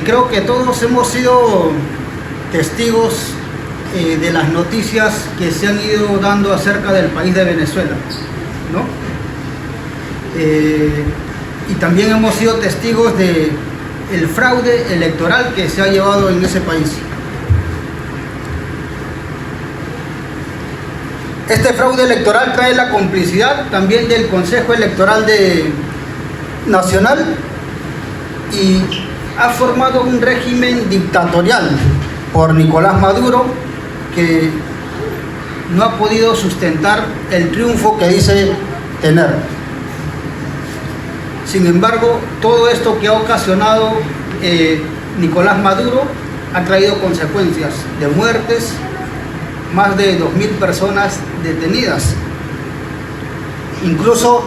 Creo que todos hemos sido testigos de las noticias que se han ido dando acerca del país de Venezuela, ¿no? Y también hemos sido testigos del fraude electoral que se ha llevado en ese país. Este fraude electoral trae la complicidad también del Consejo Electoral Nacional y ha formado un régimen dictatorial por Nicolás Maduro, que no ha podido sustentar el triunfo que dice tener. Sin embargo, todo esto que ha ocasionado Nicolás Maduro ha traído consecuencias de muertes, más de 2.000 personas detenidas. Incluso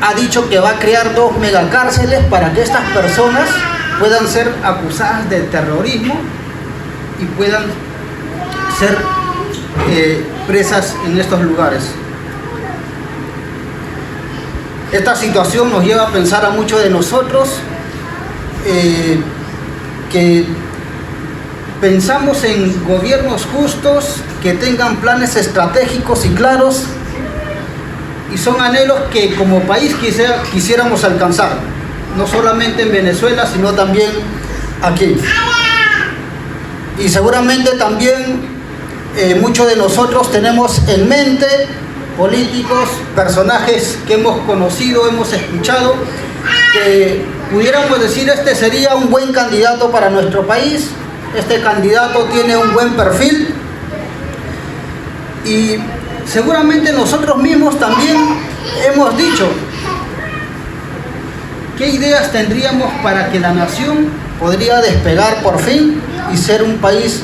ha dicho que va a crear 2 megacárceles para que estas personas puedan ser acusadas de terrorismo y puedan ser presas en estos lugares. Esta situación nos lleva a pensar a muchos de nosotros que pensamos en gobiernos justos que tengan planes estratégicos y claros, y son anhelos que como país quisiéramos alcanzar, no solamente en Venezuela, sino también aquí. Y seguramente también muchos de nosotros tenemos en mente políticos, personajes que hemos conocido, hemos escuchado, que pudiéramos decir: este sería un buen candidato para nuestro país, este candidato tiene un buen perfil. Y seguramente nosotros mismos también hemos dicho: ¿qué ideas tendríamos para que la nación podría despegar por fin y ser un país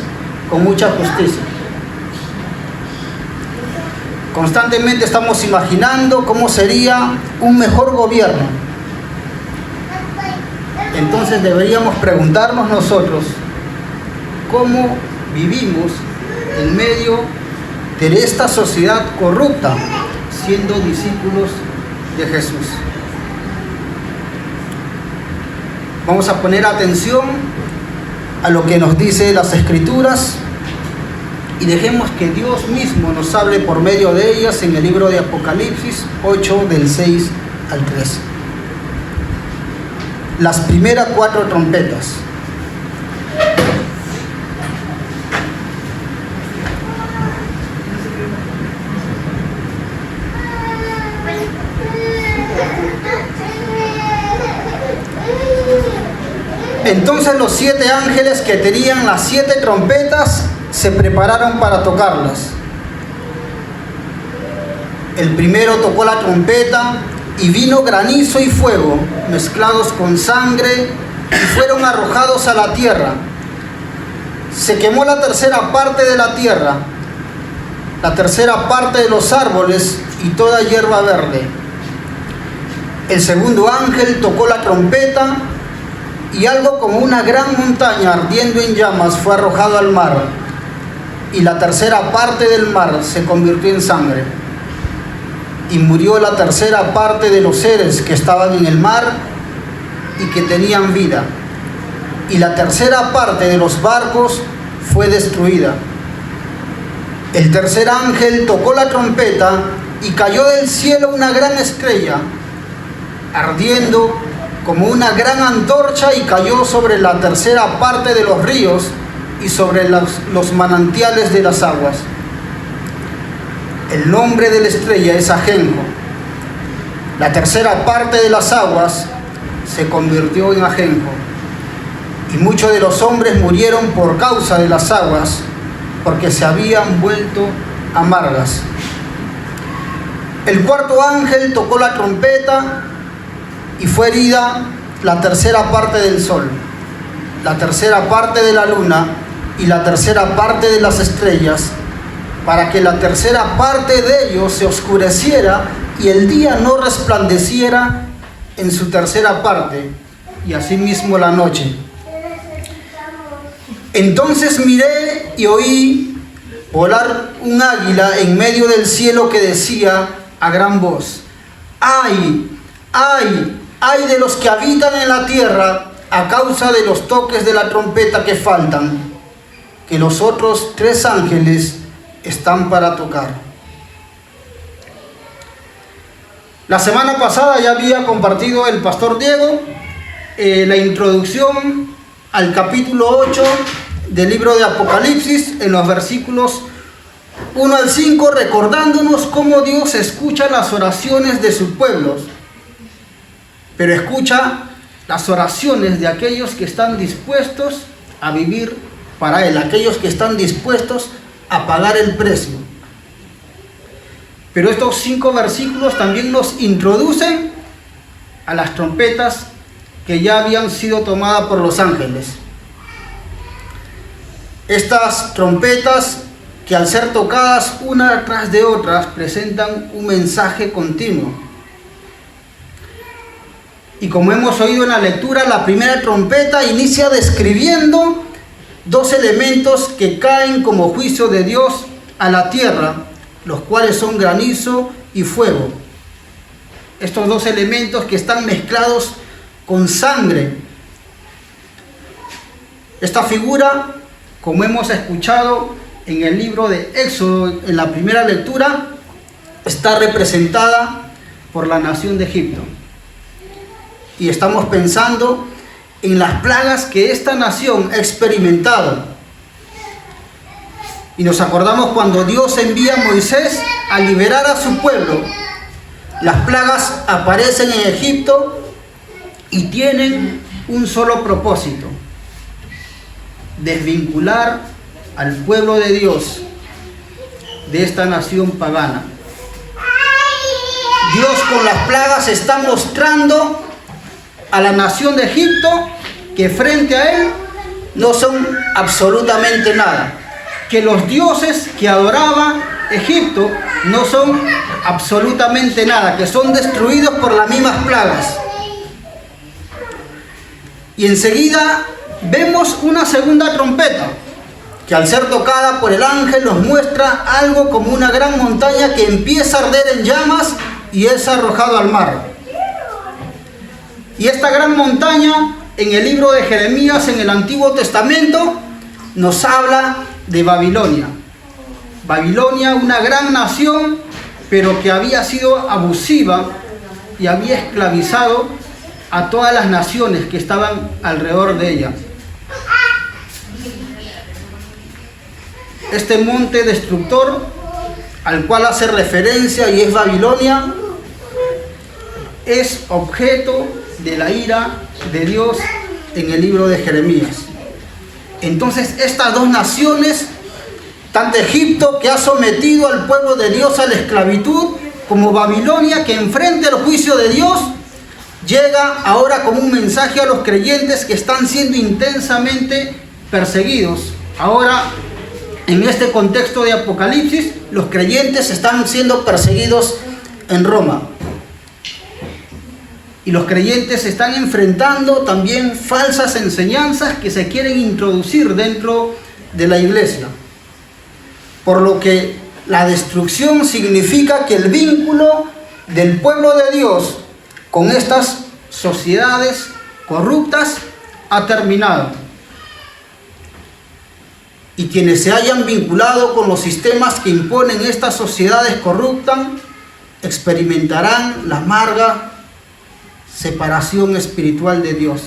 con mucha justicia? Constantemente estamos imaginando cómo sería un mejor gobierno. Entonces deberíamos preguntarnos nosotros: ¿cómo vivimos en medio de esta sociedad corrupta, siendo discípulos de Jesús? Vamos a poner atención a lo que nos dice las Escrituras y dejemos que Dios mismo nos hable por medio de ellas en el libro de Apocalipsis 8, del 6 al 13. Las primeras 4 trompetas. Entonces los 7 ángeles que tenían las 7 trompetas se prepararon para tocarlas. El primero tocó la trompeta y vino granizo y fuego mezclados con sangre y fueron arrojados a la tierra. Se quemó la tercera parte de la tierra, la tercera parte de los árboles y toda hierba verde. El segundo ángel tocó la trompeta y algo como una gran montaña ardiendo en llamas fue arrojado al mar, y la tercera parte del mar se convirtió en sangre. Y murió la tercera parte de los seres que estaban en el mar y que tenían vida, y la tercera parte de los barcos fue destruida. El tercer ángel tocó la trompeta y cayó del cielo una gran estrella, ardiendo como una gran antorcha, y cayó sobre la tercera parte de los ríos y sobre los manantiales de las aguas. El nombre de la estrella es Ajenjo. La tercera parte de las aguas se convirtió en ajenjo, y muchos de los hombres murieron por causa de las aguas, porque se habían vuelto amargas. El cuarto ángel tocó la trompeta y fue herida la tercera parte del sol, la tercera parte de la luna y la tercera parte de las estrellas, para que la tercera parte de ellos se oscureciera y el día no resplandeciera en su tercera parte, y asimismo la noche. Entonces miré y oí volar un águila en medio del cielo que decía a gran voz: ¡ay, ay, ay de los que habitan en la tierra a causa de los toques de la trompeta que faltan, que los otros 3 ángeles están para tocar. La semana pasada ya había compartido el pastor Diego la introducción al capítulo 8 del libro de Apocalipsis, en los versículos 1 al 5, recordándonos cómo Dios escucha las oraciones de sus pueblos, pero escucha las oraciones de aquellos que están dispuestos a vivir para Él, aquellos que están dispuestos a pagar el precio. Pero estos 5 versículos también nos introducen a las trompetas que ya habían sido tomadas por los ángeles. Estas trompetas que al ser tocadas una tras de otras presentan un mensaje continuo. Y como hemos oído en la lectura, la primera trompeta inicia describiendo 2 elementos que caen como juicio de Dios a la tierra, los cuales son granizo y fuego. Estos 2 elementos que están mezclados con sangre. Esta figura, como hemos escuchado en el libro de Éxodo, en la primera lectura, está representada por la nación de Egipto. Y estamos pensando en las plagas que esta nación ha experimentado. Y nos acordamos cuando Dios envía a Moisés a liberar a su pueblo. Las plagas aparecen en Egipto y tienen un solo propósito: desvincular al pueblo de Dios de esta nación pagana. Dios con las plagas está mostrando a la nación de Egipto que frente a Él no son absolutamente nada, que los dioses que adoraba Egipto no son absolutamente nada, que son destruidos por las mismas plagas. Y enseguida vemos una segunda trompeta, que al ser tocada por el ángel nos muestra algo como una gran montaña que empieza a arder en llamas y es arrojado al mar. Y esta gran montaña, en el libro de Jeremías, en el Antiguo Testamento, nos habla de Babilonia. Babilonia, una gran nación, pero que había sido abusiva y había esclavizado a todas las naciones que estaban alrededor de ella. Este monte destructor al cual hace referencia y es Babilonia, es objeto de la ira de Dios en el libro de Jeremías. Entonces estas 2 naciones, tanto Egipto, que ha sometido al pueblo de Dios a la esclavitud, como Babilonia, que enfrenta el juicio de Dios, llega ahora como un mensaje a los creyentes que están siendo intensamente perseguidos. Ahora, en este contexto de Apocalipsis, los creyentes están siendo perseguidos en Roma. Y los creyentes están enfrentando también falsas enseñanzas que se quieren introducir dentro de la iglesia. Por lo que la destrucción significa que el vínculo del pueblo de Dios con estas sociedades corruptas ha terminado. Y quienes se hayan vinculado con los sistemas que imponen estas sociedades corruptas experimentarán la amarga separación espiritual de Dios.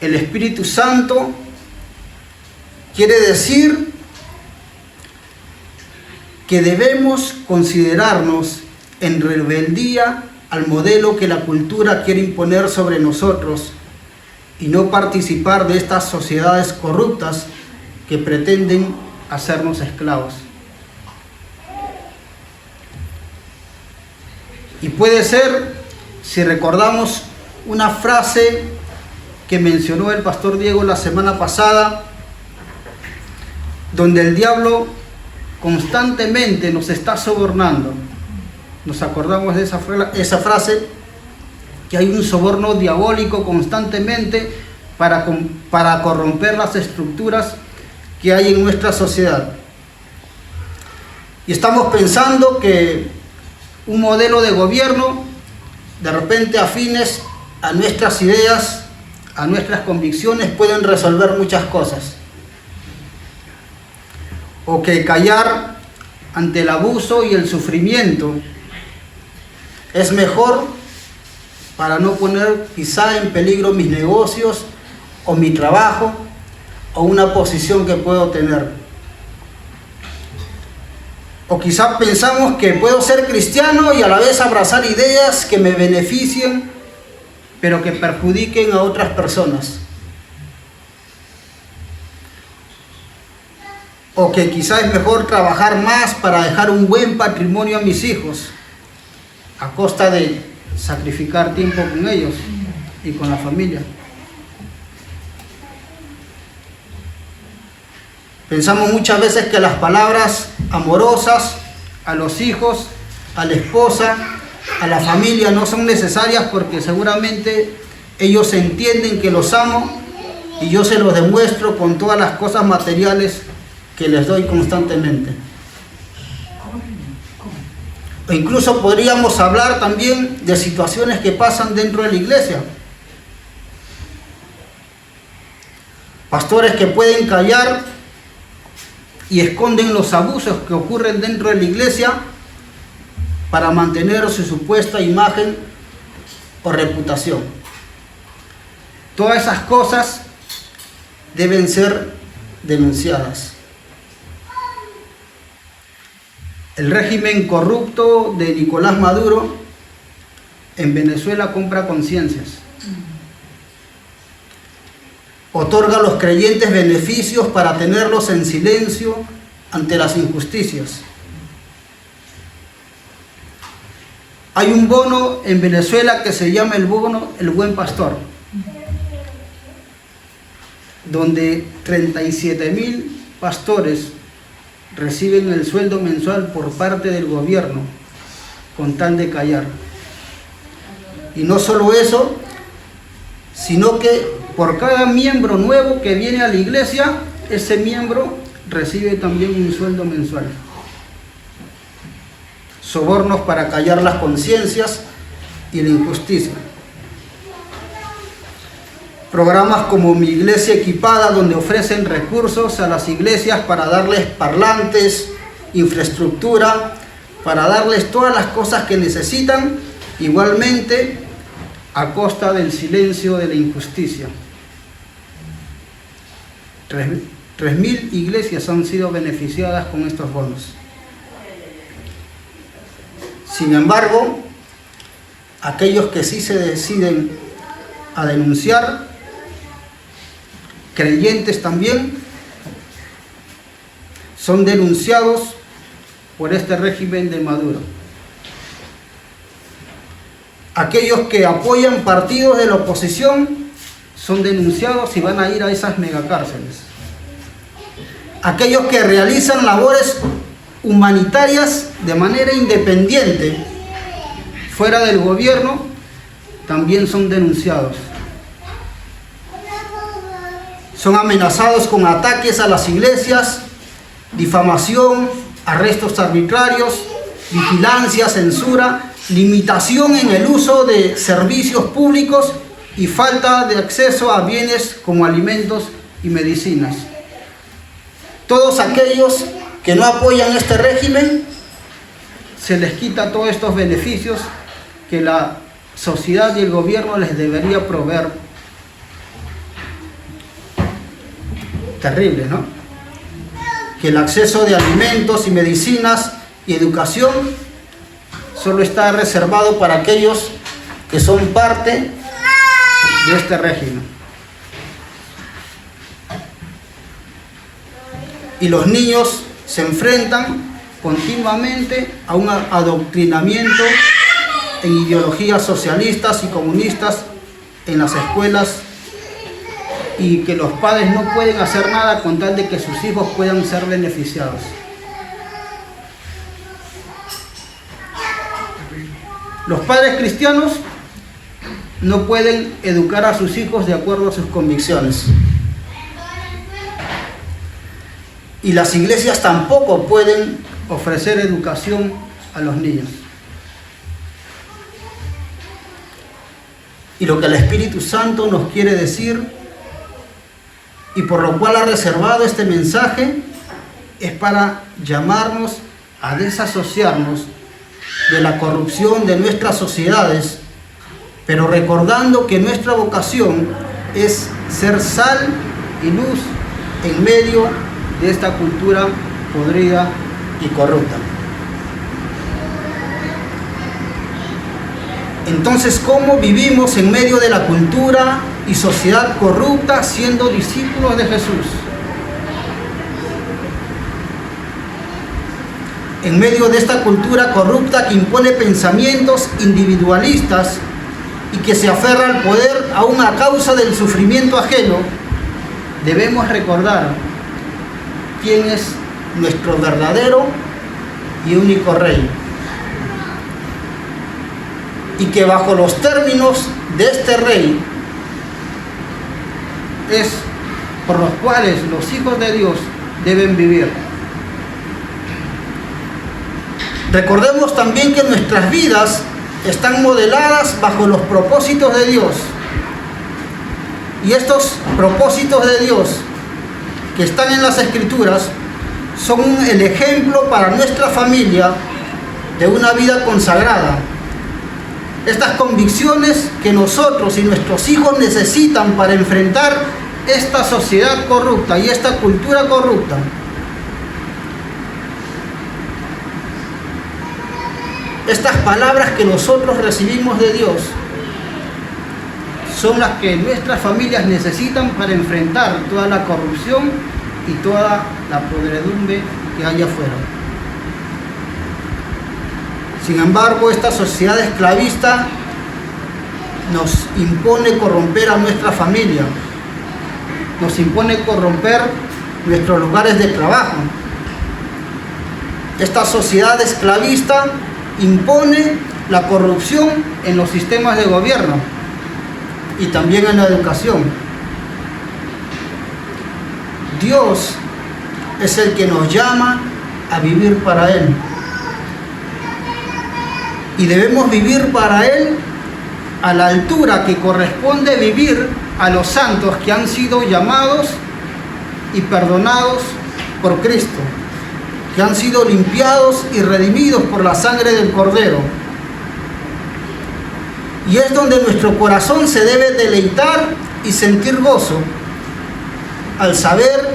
El Espíritu Santo quiere decir que debemos considerarnos en rebeldía al modelo que la cultura quiere imponer sobre nosotros y no participar de estas sociedades corruptas que pretenden hacernos esclavos. Y puede ser, si recordamos una frase que mencionó el pastor Diego la semana pasada, donde el diablo constantemente nos está sobornando. Nos acordamos de esa frase, que hay un soborno diabólico constantemente para corromper las estructuras que hay en nuestra sociedad. Y estamos pensando que un modelo de gobierno de repente afines a nuestras ideas, a nuestras convicciones, pueden resolver muchas cosas. O que callar ante el abuso y el sufrimiento es mejor para no poner quizá en peligro mis negocios o mi trabajo o una posición que puedo tener. O quizá pensamos que puedo ser cristiano y a la vez abrazar ideas que me beneficien, pero que perjudiquen a otras personas. O que quizá es mejor trabajar más para dejar un buen patrimonio a mis hijos, a costa de sacrificar tiempo con ellos y con la familia. Pensamos muchas veces que las palabras amorosas a los hijos, a la esposa, a la familia no son necesarias porque seguramente ellos entienden que los amo y yo se los demuestro con todas las cosas materiales que les doy constantemente. O incluso podríamos hablar también de situaciones que pasan dentro de la iglesia. Pastores que pueden callar y esconden los abusos que ocurren dentro de la iglesia para mantener su supuesta imagen o reputación. Todas esas cosas deben ser denunciadas. El régimen corrupto de Nicolás Maduro en Venezuela compra conciencias. Otorga a los creyentes beneficios para tenerlos en silencio ante las injusticias. Hay un bono en Venezuela que se llama el bono El Buen Pastor, donde 37.000 pastores reciben el sueldo mensual por parte del gobierno con tal de callar. Y no solo eso, sino que por cada miembro nuevo que viene a la iglesia, ese miembro recibe también un sueldo mensual. Sobornos para callar las conciencias y la injusticia. Programas como Mi Iglesia Equipada, donde ofrecen recursos a las iglesias para darles parlantes, infraestructura, para darles todas las cosas que necesitan, igualmente a costa del silencio de la injusticia. 3.000 iglesias han sido beneficiadas con estos bonos. Sin embargo, aquellos que sí se deciden a denunciar, creyentes también, son denunciados por este régimen de Maduro. Aquellos que apoyan partidos de la oposición son denunciados y van a ir a esas megacárceles. Aquellos que realizan labores humanitarias de manera independiente, fuera del gobierno, también son denunciados. Son amenazados con ataques a las iglesias, difamación, arrestos arbitrarios, vigilancia, censura, limitación en el uso de servicios públicos y falta de acceso a bienes como alimentos y medicinas. Todos aquellos que no apoyan este régimen, se les quita todos estos beneficios que la sociedad y el gobierno les debería proveer. Terrible, ¿no? Que el acceso de alimentos y medicinas y educación solo está reservado para aquellos que son parte de este régimen. Y los niños se enfrentan continuamente a un adoctrinamiento en ideologías socialistas y comunistas en las escuelas, y que los padres no pueden hacer nada con tal de que sus hijos puedan ser beneficiados. Los padres cristianos no pueden educar a sus hijos de acuerdo a sus convicciones. Y las iglesias tampoco pueden ofrecer educación a los niños. y lo que el Espíritu Santo nos quiere decir, y por lo cual ha reservado este mensaje, es para llamarnos a desasociarnos de la corrupción de nuestras sociedades, pero recordando que nuestra vocación es ser sal y luz en medio de esta cultura podrida y corrupta. Entonces, ¿cómo vivimos en medio de la cultura y sociedad corrupta siendo discípulos de Jesús? En medio de esta cultura corrupta que impone pensamientos individualistas y que se aferra al poder aún a causa del sufrimiento ajeno, debemos recordar quién es nuestro verdadero y único Rey. Y que bajo los términos de este Rey es por los cuales los hijos de Dios deben vivir. Recordemos también que nuestras vidas están modeladas bajo los propósitos de Dios. Y estos propósitos de Dios que están en las Escrituras son el ejemplo para nuestra familia de una vida consagrada. Estas convicciones que nosotros y nuestros hijos necesitan para enfrentar esta sociedad corrupta y esta cultura corrupta. Estas palabras que nosotros recibimos de Dios son las que nuestras familias necesitan para enfrentar toda la corrupción y toda la podredumbre que hay afuera. Sin embargo, esta sociedad esclavista nos impone corromper a nuestra familia, nos impone corromper nuestros lugares de trabajo. Esta sociedad esclavista impone la corrupción en los sistemas de gobierno y también en la educación. Dios es el que nos llama a vivir para Él. Y debemos vivir para Él a la altura que corresponde vivir a los santos que han sido llamados y perdonados por Cristo, que han sido limpiados y redimidos por la sangre del Cordero. Y es donde nuestro corazón se debe deleitar y sentir gozo al saber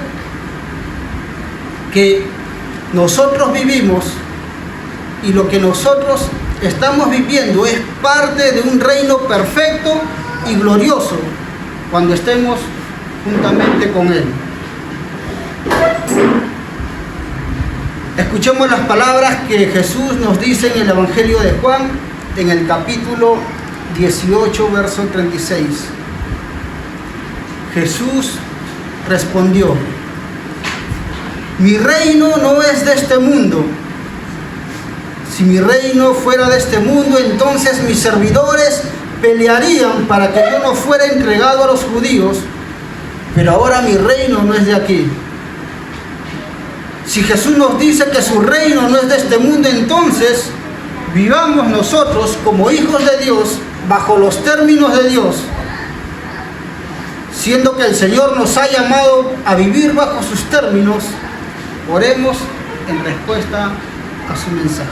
que nosotros vivimos y lo que nosotros estamos viviendo es parte de un reino perfecto y glorioso cuando estemos juntamente con Él. Escuchemos las palabras que Jesús nos dice en el Evangelio de Juan, en el capítulo 18, verso 36. Jesús respondió: mi reino no es de este mundo. Si mi reino fuera de este mundo, entonces mis servidores pelearían para que yo no fuera entregado a los judíos, pero ahora mi reino no es de aquí. Si Jesús nos dice que su reino no es de este mundo, entonces vivamos nosotros como hijos de Dios, bajo los términos de Dios, siendo que el Señor nos ha llamado a vivir bajo sus términos. Oremos en respuesta a su mensaje.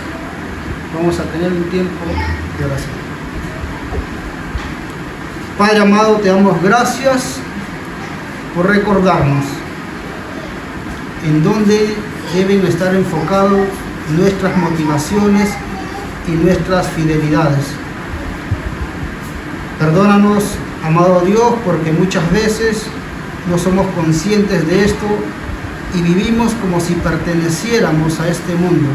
Vamos a tener un tiempo de oración. Padre amado, te damos gracias por recordarnos en dónde deben estar enfocados nuestras motivaciones y nuestras fidelidades. Perdónanos, amado Dios, porque muchas veces no somos conscientes de esto y vivimos como si perteneciéramos a este mundo.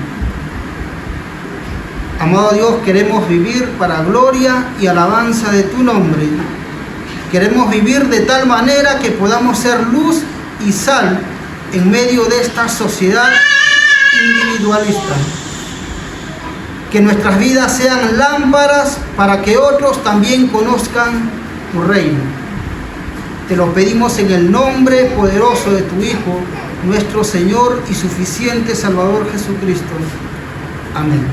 Amado Dios, queremos vivir para gloria y alabanza de tu nombre. Queremos vivir de tal manera que podamos ser luz y sal en medio de esta sociedad individualista. Que nuestras vidas sean lámparas para que otros también conozcan tu reino. Te lo pedimos en el nombre poderoso de tu Hijo, nuestro Señor y suficiente Salvador Jesucristo. Amén.